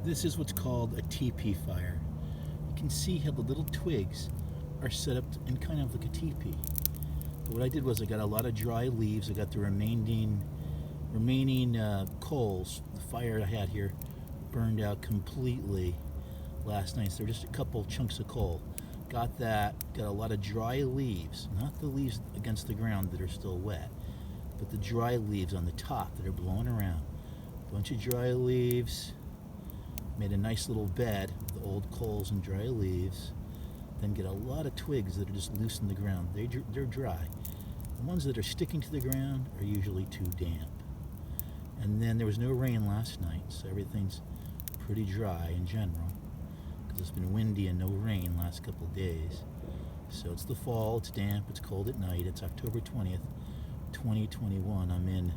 This is what's called a teepee fire. You can see how the little twigs are set up in kind of like a teepee. But what I did was I got a lot of dry leaves. I got the remaining coals. The fire I had here burned out completely last night. So there were just a couple chunks of coal. Got that. Got a lot of dry leaves, not the leaves against the ground that are still wet, but the dry leaves on the top that are blowing around. Bunch of dry leaves. Made a nice little bed of the old coals and dry leaves. Then get a lot of twigs that are just loose in the ground. They're dry. The ones that are sticking to the ground are usually too damp. And then there was no rain last night, so everything's pretty dry in general, because it's been windy and no rain last couple of days. So it's the fall, it's damp, it's cold at night. It's October 20th, 2021. I'm in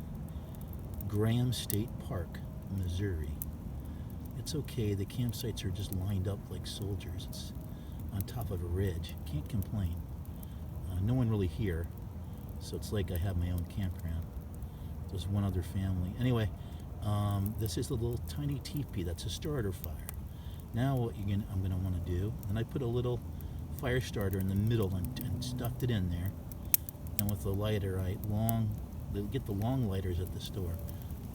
Graham State Park, Missouri. It's okay, the campsites are just lined up like soldiers. It's on top of a ridge. Can't complain. No one really here, so it's like I have my own campground. There's one other family. Anyway, this is the little tiny teepee. That's a starter fire. Now what I'm going to want to do, and I put a little fire starter in the middle and stuffed it in there. And with the lighter, they'll get the long lighters at the store,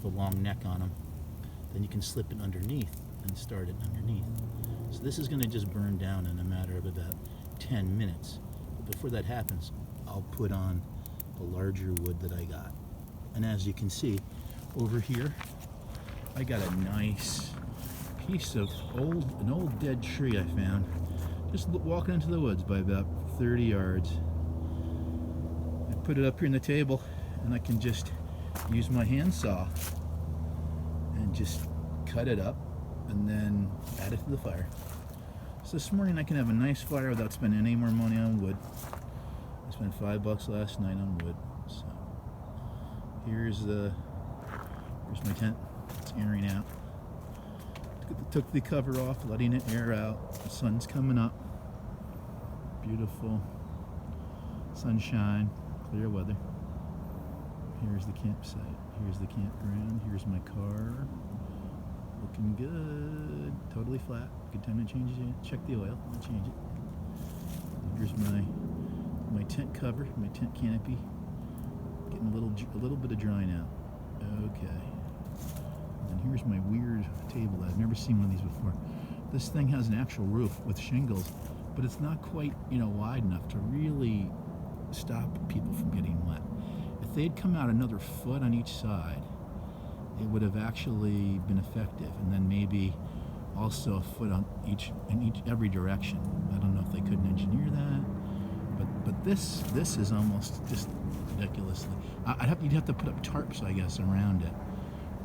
the long neck on them. Then you can slip it underneath and start it underneath. So this is going to just burn down in a matter of about 10 minutes. But before that happens, I'll put on the larger wood that I got. And as you can see, over here, I got a nice piece of an old dead tree I found. Just walking into the woods by about 30 yards. I put it up here on the table, and I can just use my handsaw and just cut it up and then add it to the fire. So this morning I can have a nice fire without spending any more money on wood. I spent $5 last night on wood. So here's my tent. It's airing out. Took the cover off, letting it air out. The sun's coming up. Beautiful sunshine, clear weather. Here's the campsite. Here's the campground. Here's my car. Looking good. Totally flat. Good time to change it. Check the oil. I'll change it. Here's my tent cover, my tent canopy. Getting a little bit of drying out. Okay. And here's my weird table. I've never seen one of these before. This thing has an actual roof with shingles, but it's not quite, wide enough to really stop people from getting wet. If they'd come out another foot on each side, it would have actually been effective, and then maybe also a foot on every direction. I don't know if they couldn't engineer that, but this is almost just ridiculously. You'd have to put up tarps, I guess, around it.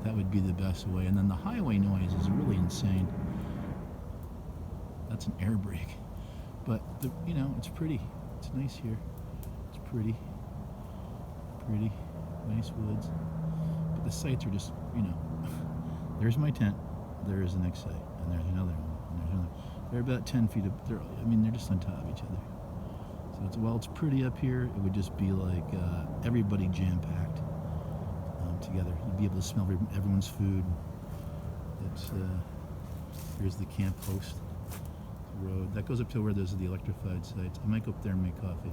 That would be the best way. And then the highway noise is really insane. That's an air brake, but it's pretty. It's nice here. It's pretty, nice woods. But the sites are just, there's my tent. There is the next site, and there's another one, and there's another. They're about 10 feet up. They're just on top of each other. So while it's pretty up here, it would just be like everybody jam-packed together. You'd be able to smell everyone's food. Here's the camp post, the road that goes up to where there's the electrified sites. I might go up there and make coffee.